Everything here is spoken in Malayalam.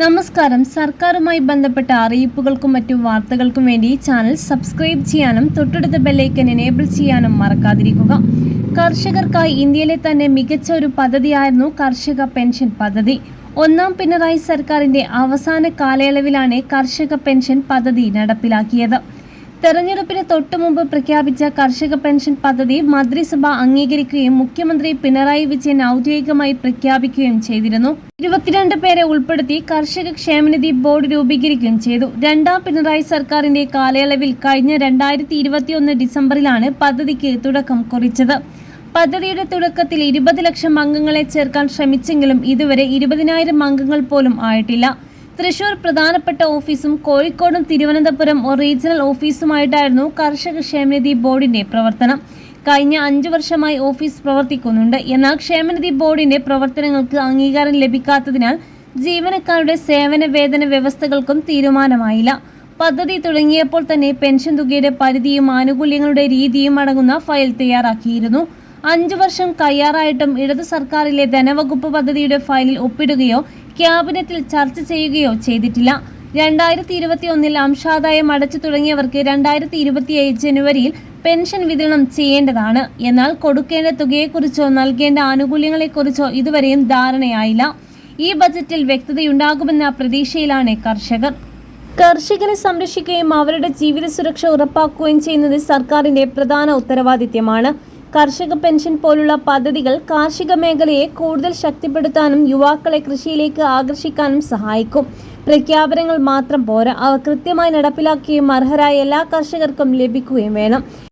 നമസ്കാരം. സർക്കാരുമായി ബന്ധപ്പെട്ട അറിയിപ്പുകൾക്കും മറ്റു വാർത്തകൾക്കും വേണ്ടി ചാനൽ സബ്സ്ക്രൈബ് ചെയ്യാനും തൊട്ടടുത്ത ബെല്ലൈക്കൻ എനേബിൾ ചെയ്യാനും മറക്കാതിരിക്കുക. കർഷകർക്കായി ഇന്ത്യയിലെ തന്നെ മികച്ച ഒരു പദ്ധതിയായിരുന്നു കർഷക പെൻഷൻ പദ്ധതി. ഒന്നാം പിണറായി സർക്കാരിന്റെ അവസാന കാലയളവിലാണ് കർഷക പെൻഷൻ പദ്ധതി നടപ്പിലാക്കിയത്. തെരഞ്ഞെടുപ്പിന് തൊട്ടുമുമ്പ് പ്രഖ്യാപിച്ച കർഷക പെൻഷൻ പദ്ധതി മന്ത്രിസഭ അംഗീകരിക്കുകയും മുഖ്യമന്ത്രി പിണറായി വിജയൻ ഔദ്യോഗികമായി പ്രഖ്യാപിക്കുകയും ചെയ്തിരുന്നു. 22 പേരെ ഉൾപ്പെടുത്തി കർഷക ക്ഷേമനിധി ബോർഡ് രൂപീകരിക്കുകയും ചെയ്തു. രണ്ടാം പിണറായി സർക്കാരിന്റെ കാലയളവിൽ കഴിഞ്ഞ 2021 ഡിസംബറിലാണ് പദ്ധതിക്ക് തുടക്കം കുറിച്ചത്. പദ്ധതിയുടെ തുടക്കത്തിൽ 20 ലക്ഷം അംഗങ്ങളെ ചേർക്കാൻ ശ്രമിച്ചെങ്കിലും ഇതുവരെ 20,000 അംഗങ്ങൾ പോലും ആയിട്ടില്ല. തൃശൂർ പ്രധാനപ്പെട്ട ഓഫീസും കോഴിക്കോടും തിരുവനന്തപുരം റീജിയണൽ ഓഫീസുമായിട്ടായിരുന്നു കർഷക ക്ഷേമനിധി ബോർഡിന്റെ പ്രവർത്തനം. കഴിഞ്ഞ 5 വർഷമായി ഓഫീസ് പ്രവർത്തിക്കുന്നുണ്ട്. എന്നാൽ ക്ഷേമനിധി ബോർഡിന്റെ പ്രവർത്തനങ്ങൾക്ക് അംഗീകാരം ലഭിക്കാത്തതിനാൽ ജീവനക്കാരുടെ സേവന വേതന വ്യവസ്ഥകൾക്കും തീരുമാനമായില്ല. പദ്ധതി തുടങ്ങിയപ്പോൾ തന്നെ പെൻഷൻ തുകയുടെ പരിധിയും ആനുകൂല്യങ്ങളുടെ രീതിയും അടങ്ങുന്ന ഫയൽ തയ്യാറാക്കിയിരുന്നു. 5 വർഷം കയ്യാറായിട്ടും ഇടതു സർക്കാരിലെ ധനവകുപ്പ് പദ്ധതിയുടെ ഫയലിൽ ഒപ്പിടുകയോ ക്യാബിനറ്റിൽ ചർച്ച ചെയ്യുകയോ ചെയ്തിട്ടില്ല. 2021 അംശാദായം അടച്ചു തുടങ്ങിയവർക്ക് 2027 ജനുവരിയിൽ പെൻഷൻ വിതരണം ചെയ്യേണ്ടതാണ്. എന്നാൽ കൊടുക്കേണ്ട തുകയെക്കുറിച്ചോ നൽകേണ്ട ആനുകൂല്യങ്ങളെക്കുറിച്ചോ ഇതുവരെയും ധാരണയായില്ല. ഈ ബജറ്റിൽ വ്യക്തതയുണ്ടാകുമെന്ന പ്രതീക്ഷയിലാണ് കർഷകർ. കർഷകരെ സംരക്ഷിക്കുകയും അവരുടെ ജീവിത സുരക്ഷ ഉറപ്പാക്കുകയും ചെയ്യുന്നത് സർക്കാരിന്റെ പ്രധാന ഉത്തരവാദിത്തമാണ്. കർഷക പെൻഷൻ പോലുള്ള പദ്ധതികൾ കാർഷിക മേഖലയെ കൂടുതൽ ശക്തിപ്പെടുത്താനും യുവാക്കളെ കൃഷിയിലേക്ക് ആകർഷിക്കാനും സഹായിക്കും. പ്രഖ്യാപനങ്ങൾ മാത്രം പോരാ, അവ കൃത്യമായി നടപ്പിലാക്കുകയും അർഹരായ എല്ലാ കർഷകർക്കും ലഭിക്കുകയും വേണം.